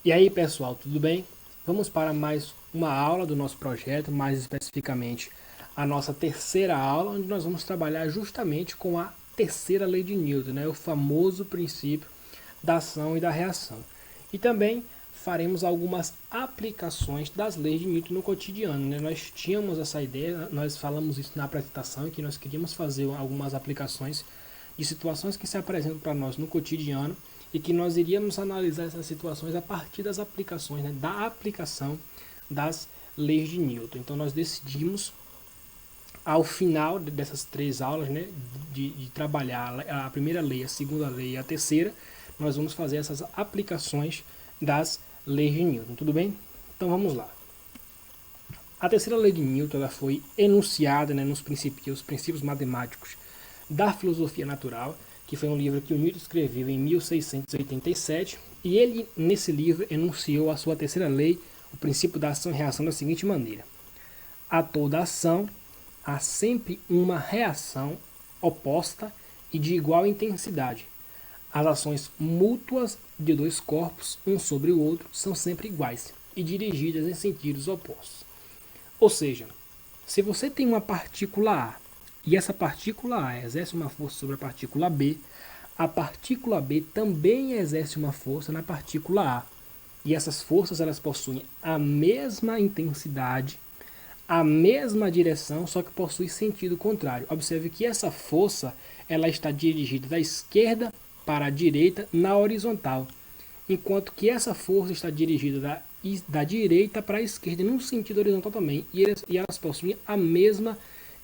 E aí pessoal, tudo bem? Vamos para mais uma aula do nosso projeto, mais especificamente a nossa terceira aula, onde nós vamos trabalhar justamente com a terceira lei de Newton, né? O famoso princípio da ação e da reação. E também faremos algumas aplicações das leis de Newton no cotidiano, né? Nós tínhamos essa ideia, nós falamos isso na apresentação, que nós queríamos fazer algumas aplicações de situações que se apresentam para nós no cotidiano e que nós iríamos analisar essas situações a partir das aplicações, né, da aplicação das leis de Newton. Então nós decidimos, ao final dessas três aulas, né, de trabalhar a primeira lei, a segunda lei e a terceira, nós vamos fazer essas aplicações das leis de Newton, tudo bem? Então vamos lá. A terceira lei de Newton ela foi enunciada, né, nos princípios matemáticos da filosofia natural, que foi um livro que o Newton escreveu em 1687, e ele, nesse livro, enunciou a sua terceira lei, o princípio da ação e reação, da seguinte maneira: a toda ação há sempre uma reação oposta e de igual intensidade. As ações mútuas de dois corpos, um sobre o outro, são sempre iguais e dirigidas em sentidos opostos. Ou seja, se você tem uma partícula A e essa partícula A exerce uma força sobre a partícula B também exerce uma força na partícula A. E essas forças elas possuem a mesma intensidade, a mesma direção, só que possui sentido contrário. Observe que essa força ela está dirigida da esquerda para a direita na horizontal, enquanto que essa força está dirigida da direita para a esquerda num sentido horizontal também, e elas possuem a mesma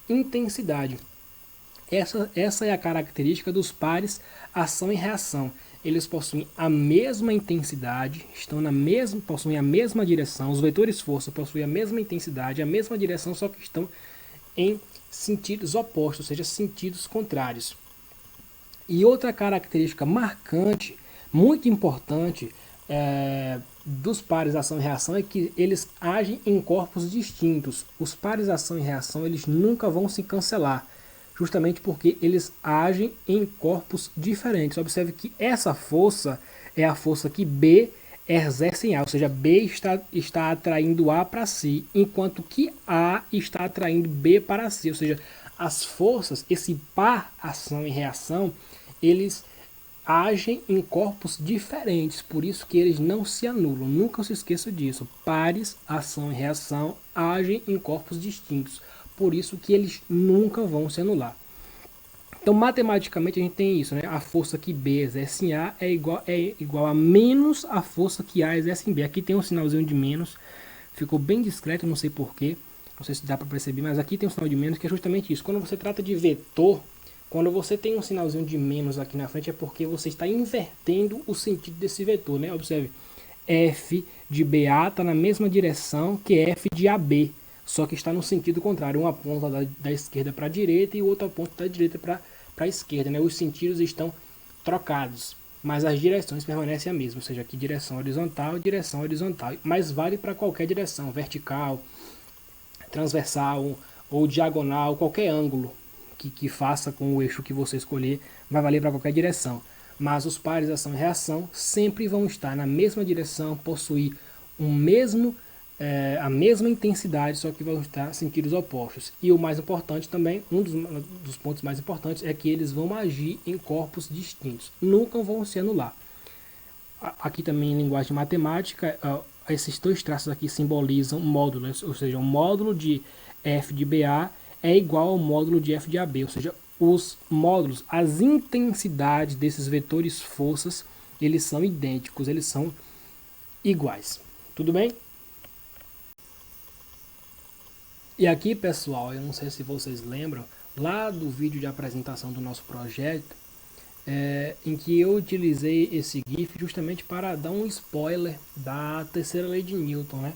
intensidade. Essa é a característica dos pares ação e reação. Eles possuem a mesma intensidade, possuem a mesma direção, os vetores força possuem a mesma intensidade, a mesma direção, só que estão em sentidos opostos, ou seja, sentidos contrários. E outra característica marcante, muito importante, dos pares ação e reação é que eles agem em corpos distintos. Os pares ação e reação eles nunca vão se cancelar, justamente porque eles agem em corpos diferentes. Observe que essa força é a força que B exerce em A, ou seja, B está atraindo A para si, enquanto que A está atraindo B para si, ou seja, as forças, esse par ação e reação, eles agem em corpos diferentes, por isso que eles não se anulam. Nunca se esqueça disso. Pares, ação e reação, agem em corpos distintos, por isso que eles nunca vão se anular. Então, matematicamente, a gente tem isso, né? A força que B exerce em A é igual a menos a força que A exerce em B. Aqui tem um sinalzinho de menos, ficou bem discreto, não sei porquê, não sei se dá para perceber, mas aqui tem um sinal de menos que é justamente isso. Quando você trata de vetor, quando você tem um sinalzinho de menos aqui na frente, é porque você está invertendo o sentido desse vetor, né? Observe, F de BA está na mesma direção que F de AB, só que está no sentido contrário. Uma ponta da esquerda para a direita e outra ponta da direita para a esquerda, né? Os sentidos estão trocados, mas as direções permanecem a mesma, ou seja, aqui direção horizontal, mas vale para qualquer direção, vertical, transversal ou diagonal, qualquer ângulo que faça com o eixo que você escolher, vai valer para qualquer direção. Mas os pares ação e reação sempre vão estar na mesma direção, possuir a mesma intensidade, só que vão estar sentidos opostos. E o mais importante também, dos pontos mais importantes, é que eles vão agir em corpos distintos, nunca vão se anular. Aqui também em linguagem matemática, esses dois traços aqui simbolizam módulos, ou seja, o módulo de f de BA é igual ao módulo de f de AB, ou seja, os módulos, as intensidades desses vetores forças, eles são idênticos, eles são iguais. Tudo bem? E aqui, pessoal, eu não sei se vocês lembram, lá do vídeo de apresentação do nosso projeto, em que eu utilizei esse GIF justamente para dar um spoiler da terceira lei de Newton, né?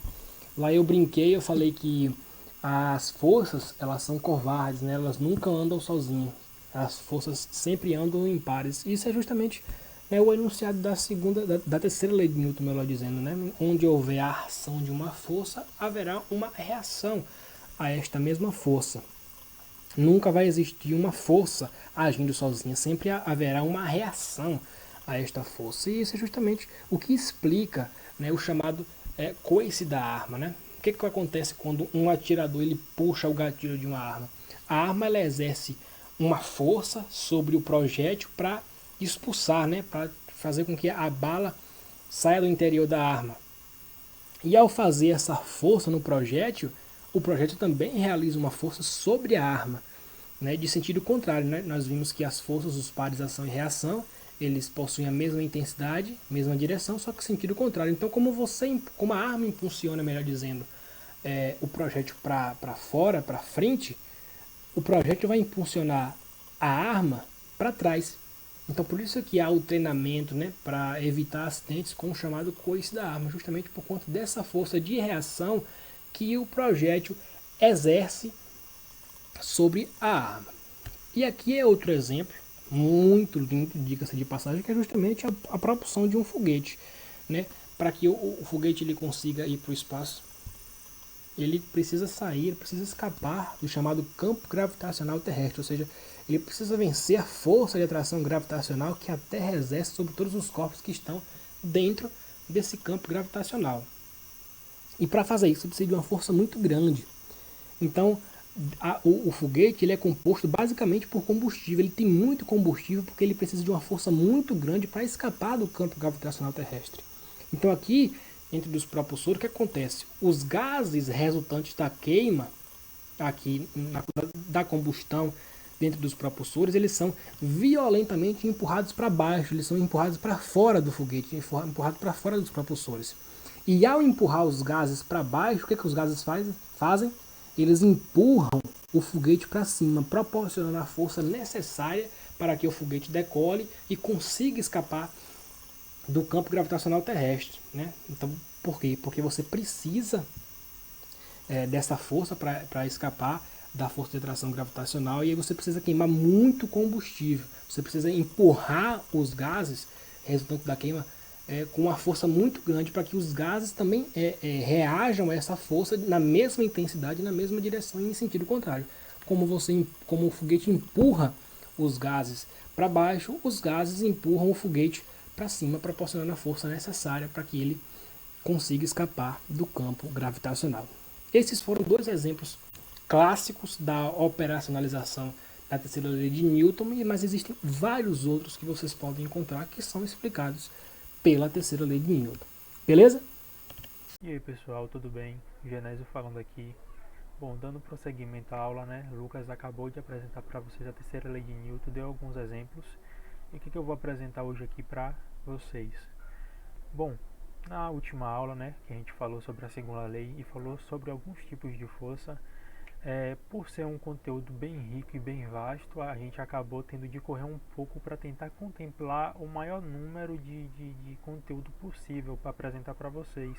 Lá eu brinquei, eu falei que as forças, elas são covardes, né? Elas nunca andam sozinhas. As forças sempre andam em pares. Isso é justamente, né, o enunciado da terceira lei de Newton, melhor dizendo, né? Onde houver a ação de uma força, haverá uma reação a esta mesma força. Nunca vai existir uma força agindo sozinha, sempre haverá uma reação a esta força. E isso é justamente o que explica né, o chamado coice da arma, né? O que acontece quando um atirador ele puxa o gatilho de uma arma? A arma ela exerce uma força sobre o projétil para expulsar, né, para fazer com que a bala saia do interior da arma. E ao fazer essa força no projétil, o projétil também realiza uma força sobre a arma, né, de sentido contrário. Né? Nós vimos que as forças dos pares ação e reação, eles possuem a mesma intensidade, mesma direção, só que sentido contrário. Então, como a arma impulsiona, melhor dizendo, o projétil para fora, para frente, o projétil vai impulsionar a arma para trás. Então, por isso que há o treinamento, né, para evitar acidentes com o chamado coice da arma, justamente por conta dessa força de reação que o projétil exerce sobre a arma. E aqui é outro exemplo, muito lindo, diga-se de passagem, que é justamente a propulsão de um foguete. Né? Para que o foguete ele consiga ir para o espaço, ele precisa sair, ele precisa escapar do chamado campo gravitacional terrestre, ou seja, ele precisa vencer a força de atração gravitacional que a Terra exerce sobre todos os corpos que estão dentro desse campo gravitacional. E para fazer isso, precisa de uma força muito grande. Então, o foguete ele é composto basicamente por combustível. Ele tem muito combustível porque ele precisa de uma força muito grande para escapar do campo gravitacional terrestre. Então aqui, entre os propulsores, o que acontece? Os gases resultantes da queima, aqui da combustão dentro dos propulsores, eles são violentamente empurrados para baixo, eles são empurrados para fora do foguete, empurrados para fora dos propulsores. E ao empurrar os gases para baixo, o que os gases fazem? Eles empurram o foguete para cima, proporcionando a força necessária para que o foguete decole e consiga escapar do campo gravitacional terrestre. Né? Então, por quê? Porque você precisa dessa força para escapar da força de atração gravitacional, e aí você precisa queimar muito combustível. Você precisa empurrar os gases resultantes da queima com uma força muito grande para que os gases também reajam a essa força na mesma intensidade, na mesma direção e em sentido contrário. Como o foguete empurra os gases para baixo, os gases empurram o foguete para cima, proporcionando a força necessária para que ele consiga escapar do campo gravitacional. Esses foram dois exemplos clássicos da operacionalização da terceira lei de Newton, mas existem vários outros que vocês podem encontrar que são explicados pela terceira lei de Newton. Beleza? E aí pessoal, tudo bem? Genésio falando aqui. Bom, dando prosseguimento à aula, né? Lucas acabou de apresentar para vocês a terceira lei de Newton, deu alguns exemplos. E o que eu vou apresentar hoje aqui para vocês? Bom, na última aula, né, que a gente falou sobre a segunda lei e falou sobre alguns tipos de força, por ser um conteúdo bem rico e bem vasto, a gente acabou tendo de correr um pouco para tentar contemplar o maior número de conteúdo possível para apresentar para vocês.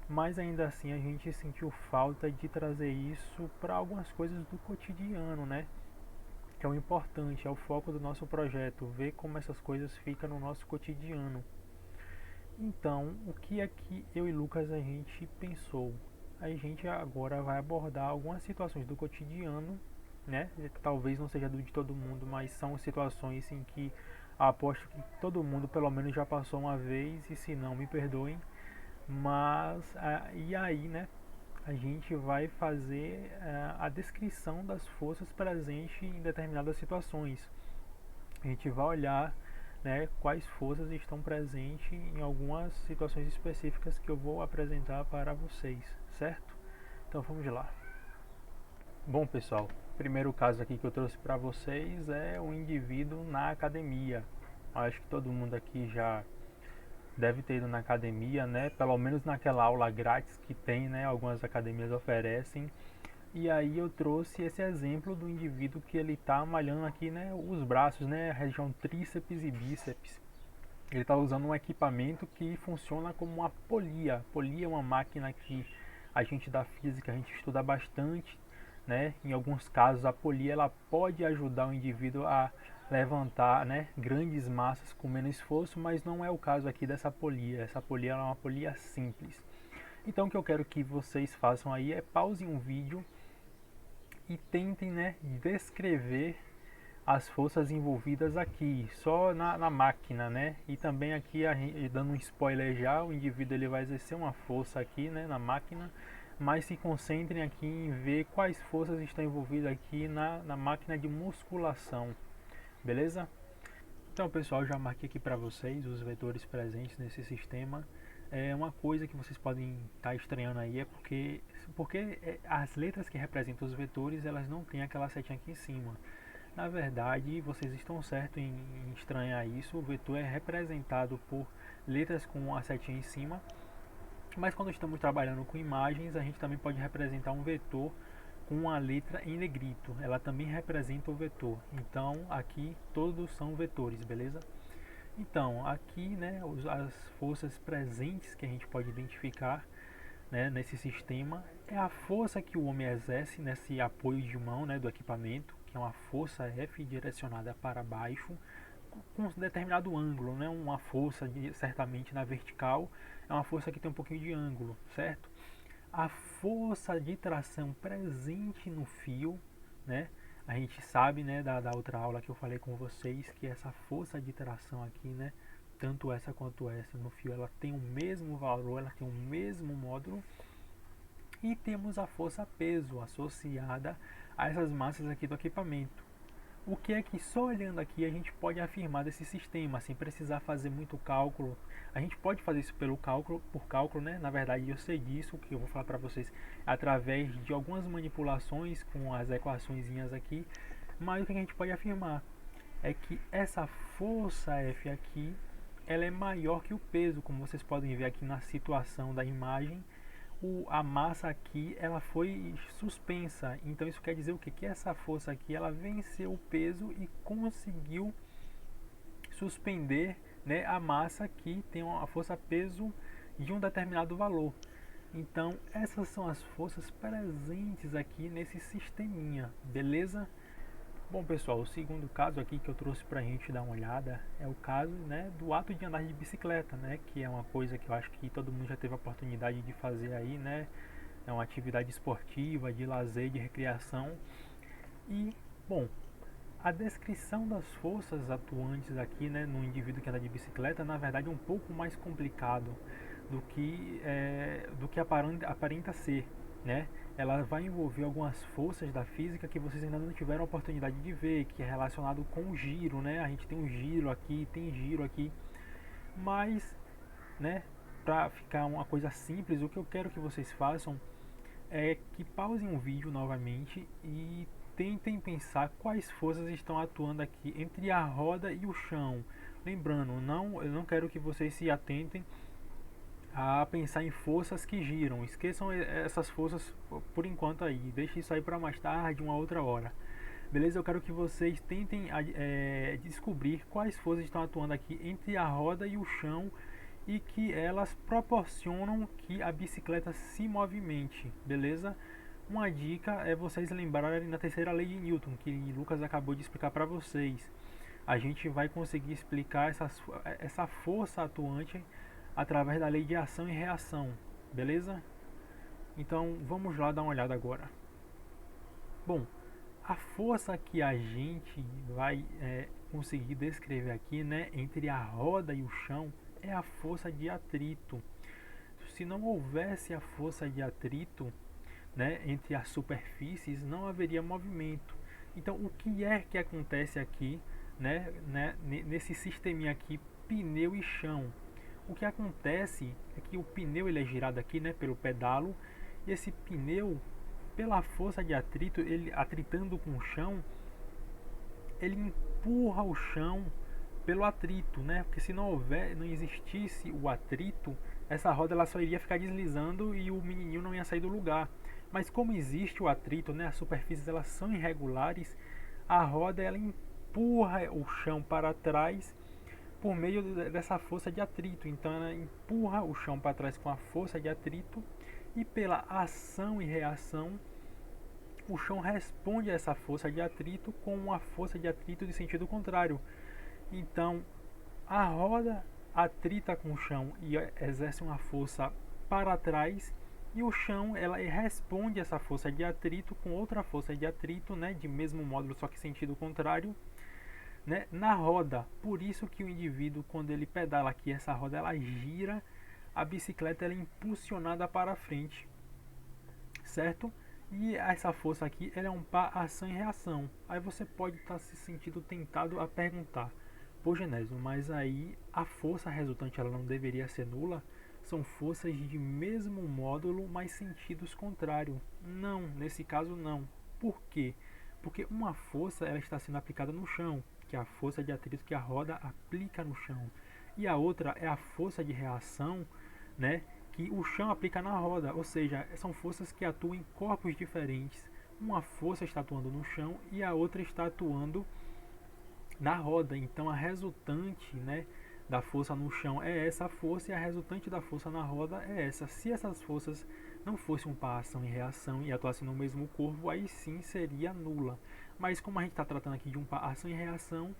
Mas ainda assim a gente sentiu falta de trazer isso para algumas coisas do cotidiano, né? Que é o importante, é o foco do nosso projeto, ver como essas coisas ficam no nosso cotidiano. Então, o que é que eu e Lucas a gente pensou? A gente agora vai abordar algumas situações do cotidiano, né? Talvez não seja do de todo mundo, mas são situações em que aposto que todo mundo pelo menos já passou uma vez, e se não, me perdoem. Mas, e aí, né? A gente vai fazer a descrição das forças presentes em determinadas situações. A gente vai olhar, né, quais forças estão presentes em algumas situações específicas que eu vou apresentar para vocês, certo? Então vamos lá. Bom pessoal, o primeiro caso aqui que eu trouxe para vocês é um indivíduo na academia. Acho que todo mundo aqui já deve ter ido na academia, né? Pelo menos naquela aula grátis que tem, né? Algumas academias oferecem. E aí eu trouxe esse exemplo do indivíduo que ele está malhando aqui, né? Os braços, né? A região tríceps e bíceps. Ele está usando um equipamento que funciona como uma polia. Polia é uma máquina que a gente da física a gente estuda bastante, né? Em alguns casos a polia ela pode ajudar o indivíduo a levantar, né, grandes massas com menos esforço, mas não é o caso aqui dessa polia. Essa polia é uma polia simples. Então o que eu quero que vocês façam aí é pausem um vídeo e tentem, né, descrever as forças envolvidas aqui, só na máquina, né? E também aqui, dando um spoiler já, o indivíduo ele vai exercer uma força aqui, né, na máquina, mas se concentrem aqui em ver quais forças estão envolvidas aqui na máquina de musculação, beleza? Então, pessoal, já marquei aqui para vocês os vetores presentes nesse sistema. Uma coisa que vocês podem estar estranhando aí é porque as letras que representam os vetores, elas não têm aquela setinha aqui em cima. Na verdade, vocês estão certos em estranhar isso. O vetor é representado por letras com a setinha em cima, mas quando estamos trabalhando com imagens, a gente também pode representar um vetor com a letra em negrito. Ela também representa o vetor. Então, aqui todos são vetores, beleza? Então, aqui, né, as forças presentes que a gente pode identificar, né, nesse sistema é a força que o homem exerce nesse apoio de mão, né, do equipamento, que é uma força F direcionada para baixo com um determinado ângulo, né, uma força certamente na vertical é uma força que tem um pouquinho de ângulo, certo? A força de tração presente no fio, né? A gente sabe, né, da outra aula que eu falei com vocês, que essa força de tração aqui, né, tanto essa quanto essa no fio, ela tem o mesmo valor, ela tem o mesmo módulo. E temos a força peso associada a essas massas aqui do equipamento. O que é que só olhando aqui a gente pode afirmar desse sistema, sem precisar fazer muito cálculo. A gente pode fazer isso por cálculo, né? Na verdade eu sei disso, que eu vou falar para vocês através de algumas manipulações com as equaçõezinhas aqui. Mas o que a gente pode afirmar é que essa força F aqui, ela é maior que o peso, como vocês podem ver aqui na situação da imagem. A massa aqui ela foi suspensa, então isso quer dizer o que? Que essa força aqui ela venceu o peso e conseguiu suspender, né, a massa que tem uma força peso de um determinado valor. Então essas são as forças presentes aqui nesse sisteminha, beleza? Bom, pessoal, o segundo caso aqui que eu trouxe para a gente dar uma olhada é o caso, né, do ato de andar de bicicleta, né, que é uma coisa que eu acho que todo mundo já teve a oportunidade de fazer aí, né, é uma atividade esportiva, de lazer, de recreação. E, bom, a descrição das forças atuantes aqui, né, no indivíduo que anda de bicicleta, na verdade é um pouco mais complicado do que aparenta ser, né? Ela vai envolver algumas forças da física que vocês ainda não tiveram a oportunidade de ver, que é relacionado com o giro, né? A gente tem um giro aqui, tem giro aqui, mas, né, para ficar uma coisa simples, o que eu quero que vocês façam é que pausem o vídeo novamente e tentem pensar quais forças estão atuando aqui entre a roda e o chão. Lembrando, eu não quero que vocês se atentem a pensar em forças que giram. Esqueçam essas forças por enquanto aí. Deixe isso aí para mais tarde, uma outra hora. Beleza? Eu quero que vocês tentem descobrir quais forças estão atuando aqui entre a roda e o chão e que elas proporcionam que a bicicleta se movimente. Beleza? Uma dica é vocês lembrarem na terceira lei de Newton, que Lucas acabou de explicar para vocês. A gente vai conseguir explicar essa força atuante através da lei de ação e reação, beleza? Então vamos lá dar uma olhada agora. Bom, a força que a gente vai conseguir descrever aqui, né, entre a roda e o chão, é a força de atrito. Se não houvesse a força de atrito, né, entre as superfícies, não haveria movimento. Então o que é que acontece aqui, né, nesse sisteminha aqui, pneu e chão? O que acontece é que o pneu ele é girado aqui, né, pelo pedalo, e esse pneu, pela força de atrito, ele atritando com o chão, ele empurra o chão pelo atrito, né? Porque se não existisse o atrito, essa roda ela só iria ficar deslizando e o menininho não ia sair do lugar. Mas como existe o atrito, né, as superfícies elas são irregulares, a roda ela empurra o chão para trás por meio dessa força de atrito. Então ela empurra o chão para trás com a força de atrito e pela ação e reação o chão responde a essa força de atrito com uma força de atrito de sentido contrário. Então a roda atrita com o chão e exerce uma força para trás e o chão ela responde a essa força de atrito com outra força de atrito, né, de mesmo módulo só que sentido contrário. né, na roda. Por isso que o indivíduo, quando ele pedala aqui, essa roda ela gira, a bicicleta ela é impulsionada para frente, certo? E essa força aqui ela é um par ação e reação. Aí você pode estar se sentindo tentado a perguntar: pô, Genésio, mas aí a força resultante ela não deveria ser nula? São forças de mesmo módulo, mas sentidos contrários. Não, nesse caso não. Por quê? Porque uma força ela está sendo aplicada no chão, que é a força de atrito que a roda aplica no chão. E a outra é a força de reação, né, que o chão aplica na roda, ou seja, são forças que atuam em corpos diferentes. Uma força está atuando no chão e a outra está atuando na roda. Então a resultante, né, da força no chão é essa força e a resultante da força na roda é essa. Se essas forças não fossem um par ação e reação e atuassem no mesmo corpo, aí sim seria nula. Mas como a gente está tratando aqui de um par ação e reação,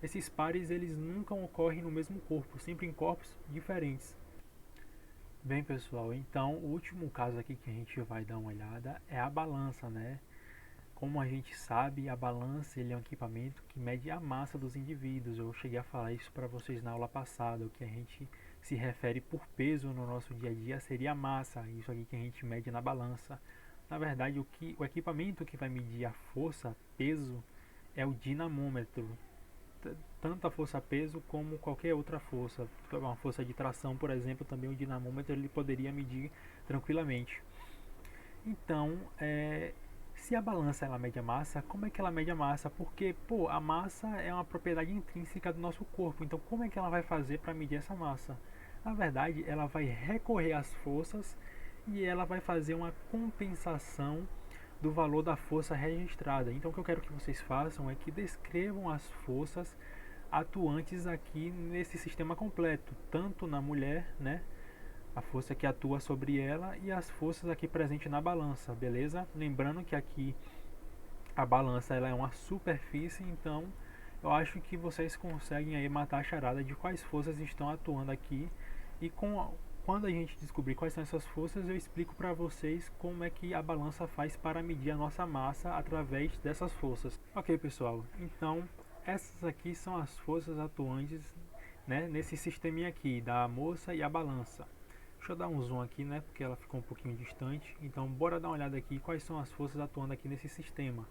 esses pares eles nunca ocorrem no mesmo corpo, sempre em corpos diferentes. Bem, pessoal, então o último caso aqui que a gente vai dar uma olhada é a balança, né? Como a gente sabe, a balança ele é um equipamento que mede a massa dos indivíduos. Eu cheguei a falar isso para vocês na aula passada. O que a gente se refere por peso no nosso dia a dia seria a massa, isso aqui que a gente mede na balança. Na verdade, o equipamento que vai medir a força, peso, é o dinamômetro. Tanto a força-peso como qualquer outra força. Uma força de tração, por exemplo, também o dinamômetro ele poderia medir tranquilamente. Então, se a balança ela mede a massa, como é que ela mede a massa? Porque, pô, a massa é uma propriedade intrínseca do nosso corpo. Então, como é que ela vai fazer para medir essa massa? Na verdade, ela vai recorrer às forças e ela vai fazer uma compensação do valor da força registrada. Então, o que eu quero que vocês façam é que descrevam as forças atuantes aqui nesse sistema completo, tanto na mulher, né, a força que atua sobre ela e as forças aqui presentes na balança, beleza? Lembrando que aqui a balança ela é uma superfície, então eu acho que vocês conseguem aí matar a charada de quais forças estão atuando aqui e quando a gente descobrir quais são essas forças, eu explico para vocês como é que a balança faz para medir a nossa massa através dessas forças. Ok, pessoal, então essas aqui são as forças atuantes, né, nesse sisteminha aqui da moça e a balança. Deixa eu dar um zoom aqui, né, porque ela ficou um pouquinho distante. Então, bora dar uma olhada aqui quais são as forças atuando aqui nesse sistema.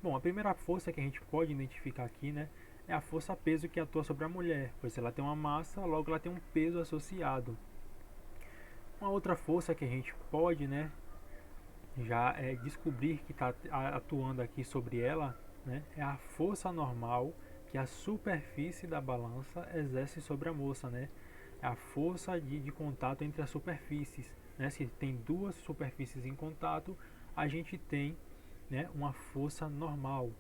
Bom, a primeira força que a gente pode identificar aqui, né, é a força peso que atua sobre a mulher, pois ela tem uma massa, logo ela tem um peso associado. Uma outra força que a gente pode, né, já descobrir que está atuando aqui sobre ela, né, é a força normal que a superfície da balança exerce sobre a moça, né? É a força de contato entre as superfícies, né? Se tem duas superfícies em contato, a gente tem, né, uma força normal.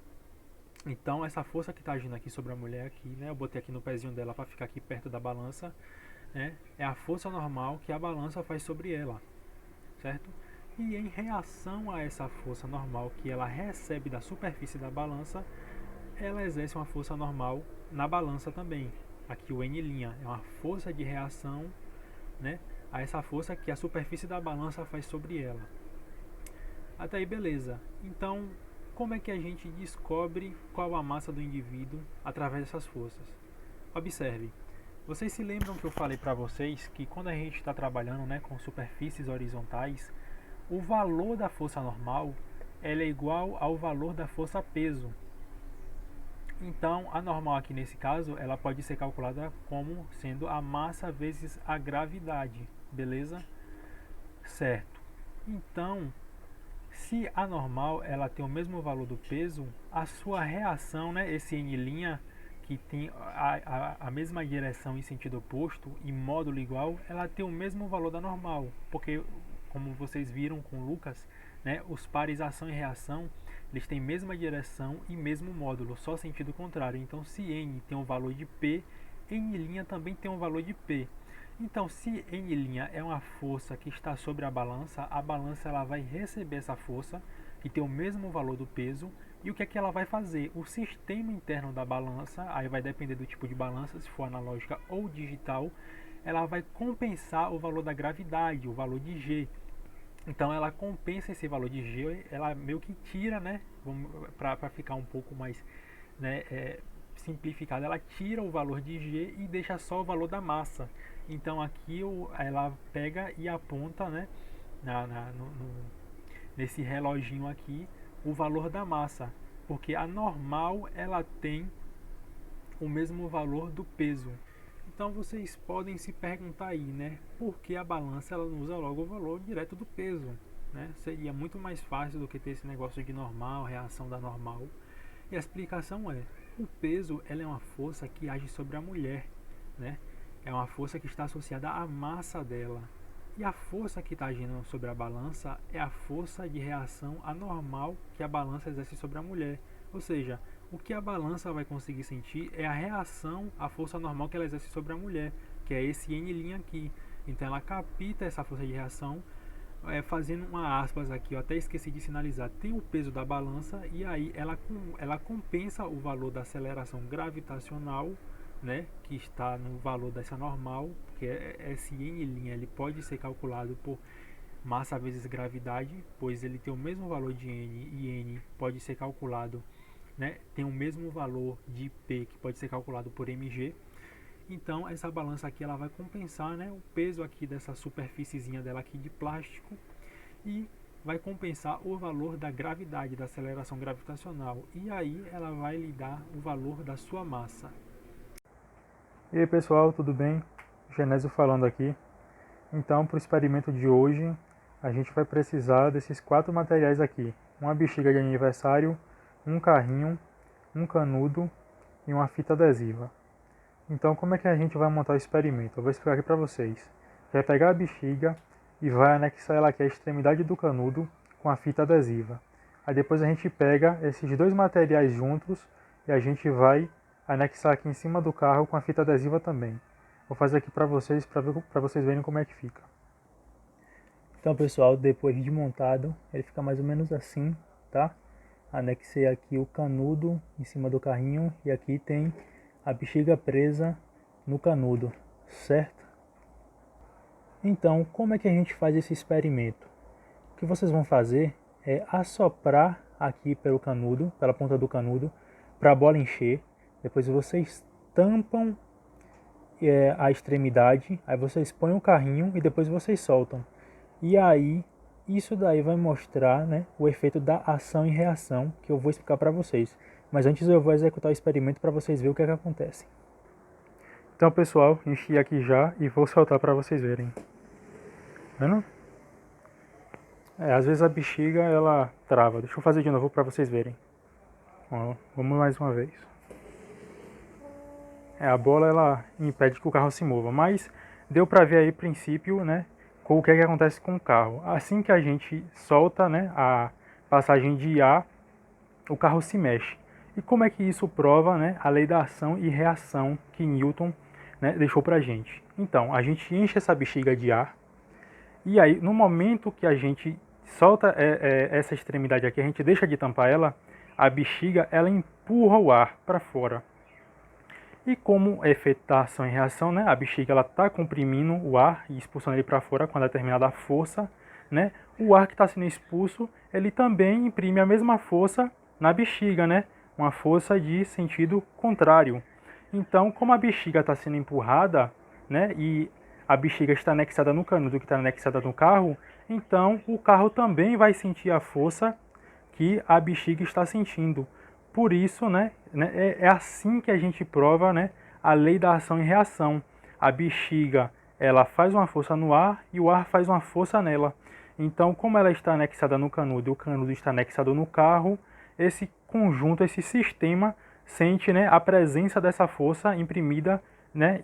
Então essa força que está agindo aqui sobre a mulher aqui, né, eu botei aqui no pezinho dela para ficar aqui perto da balança, né, é a força normal que a balança faz sobre ela, certo? E em reação a essa força normal que ela recebe da superfície da balança, ela exerce uma força normal na balança também. Aqui o N' é uma força de reação, né, a essa força que a superfície da balança faz sobre ela. Até aí beleza. Então, como é que a gente descobre qual a massa do indivíduo através dessas forças? Observe. Vocês se lembram que eu falei para vocês que quando a gente está trabalhando, né, com superfícies horizontais, o valor da força normal ela é igual ao valor da força peso. Então, a normal aqui nesse caso, ela pode ser calculada como sendo a massa vezes a gravidade, beleza? Certo. Então, se a normal ela tem o mesmo valor do peso, a sua reação, né, esse N' que tem a mesma direção em sentido oposto, em módulo igual, ela tem o mesmo valor da normal, porque como vocês viram com o Lucas, né, os pares ação e reação eles têm mesma direção e mesmo módulo, só sentido contrário. Então, se N tem um valor de P, N' também tem um valor de P. Então, se N' é uma força que está sobre a balança ela vai receber essa força, que tem o mesmo valor do peso, e o que é que ela vai fazer? O sistema interno da balança, aí vai depender do tipo de balança, se for analógica ou digital, ela vai compensar o valor da gravidade, o valor de G. Então ela compensa esse valor de G, ela meio que tira, né, para ficar um pouco mais, né, simplificada, ela tira o valor de G e deixa só o valor da massa. Então aqui ela pega e aponta, né, nesse reloginho aqui o valor da massa, porque a normal ela tem o mesmo valor do peso. Então vocês podem se perguntar aí, né, por que a balança ela não usa logo o valor direto do peso, né? Seria muito mais fácil do que ter esse negócio de normal, reação da normal. E a explicação é: o peso ela é uma força que age sobre a mulher, né? É uma força que está associada à massa dela. E a força que está agindo sobre a balança é a força de reação anormal que a balança exerce sobre a mulher. Ou seja, o que a balança vai conseguir sentir é a reação à força normal que ela exerce sobre a mulher, que é esse N' aqui. Então ela capta essa força de reação, fazendo uma aspas aqui, eu até esqueci de sinalizar, tem o peso da balança e aí ela compensa o valor da aceleração gravitacional, né, que está no valor dessa normal, porque esse N' ele pode ser calculado por massa vezes gravidade, pois ele tem o mesmo valor de N e N pode ser calculado, né, tem o mesmo valor de P que pode ser calculado por mg. Então essa balança aqui ela vai compensar, né, o peso aqui dessa superfíciezinha dela aqui de plástico e vai compensar o valor da gravidade, da aceleração gravitacional, e aí ela vai lhe dar o valor da sua massa. E aí pessoal, tudo bem? Genésio falando aqui. Então, para o experimento de hoje, a gente vai precisar desses 4 materiais aqui: uma bexiga de aniversário, um carrinho, um canudo e uma fita adesiva. Então, como é que a gente vai montar o experimento? Eu vou explicar aqui para vocês. Vai pegar a bexiga e vai anexar ela aqui à extremidade do canudo com a fita adesiva. Aí depois a gente pega esses 2 materiais juntos e a gente vai anexar aqui em cima do carro com a fita adesiva também. Vou fazer aqui para vocês verem como é que fica. Então pessoal, depois de montado, ele fica mais ou menos assim, tá? Anexei aqui o canudo em cima do carrinho e aqui tem a bexiga presa no canudo, certo? Então, como é que a gente faz esse experimento? O que vocês vão fazer é assoprar aqui pelo canudo, pela ponta do canudo, para a bola encher. Depois vocês tampam a extremidade, aí vocês põem o carrinho e depois vocês soltam. E aí, isso daí vai mostrar, né, o efeito da ação e reação que eu vou explicar para vocês. Mas antes eu vou executar o experimento para vocês verem o que é que acontece. Então pessoal, enchi aqui já e vou soltar para vocês verem. Vendo? Às vezes a bexiga ela trava. Deixa eu fazer de novo para vocês verem. Ó, vamos mais uma vez. A bola ela impede que o carro se mova, mas deu para ver aí o princípio, né, com o que é que acontece com o carro. Assim que a gente solta, né, a passagem de ar, o carro se mexe. E como é que isso prova, né, a lei da ação e reação que Newton, né, deixou para a gente? Então, a gente enche essa bexiga de ar e aí no momento que a gente solta essa extremidade aqui, a gente deixa de tampar ela, a bexiga ela empurra o ar para fora. E como é feita a ação e reação, né, a bexiga está comprimindo o ar e expulsando ele para fora com uma determinada força, né, o ar que está sendo expulso, ele também imprime a mesma força na bexiga, né, uma força de sentido contrário. Então, como a bexiga está sendo empurrada, né, e a bexiga está anexada no canudo que está anexada no carro, então o carro também vai sentir a força que a bexiga está sentindo. Por isso, né, é assim que a gente prova, né, a lei da ação e reação. A bexiga ela faz uma força no ar e o ar faz uma força nela. Então, como ela está anexada no canudo e o canudo está anexado no carro, esse conjunto, esse sistema sente, né, a presença dessa força imprimida, né,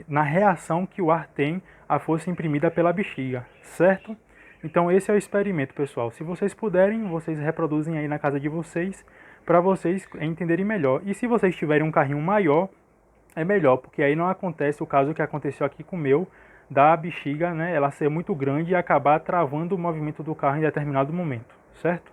na reação que o ar tem à força imprimida pela bexiga, certo? Então esse é o experimento, pessoal. Se vocês puderem, vocês reproduzem aí na casa de vocês, para vocês entenderem melhor. E se vocês tiverem um carrinho maior, é melhor, porque aí não acontece o caso que aconteceu aqui com o meu, da bexiga, né, ela ser muito grande e acabar travando o movimento do carro em determinado momento, certo?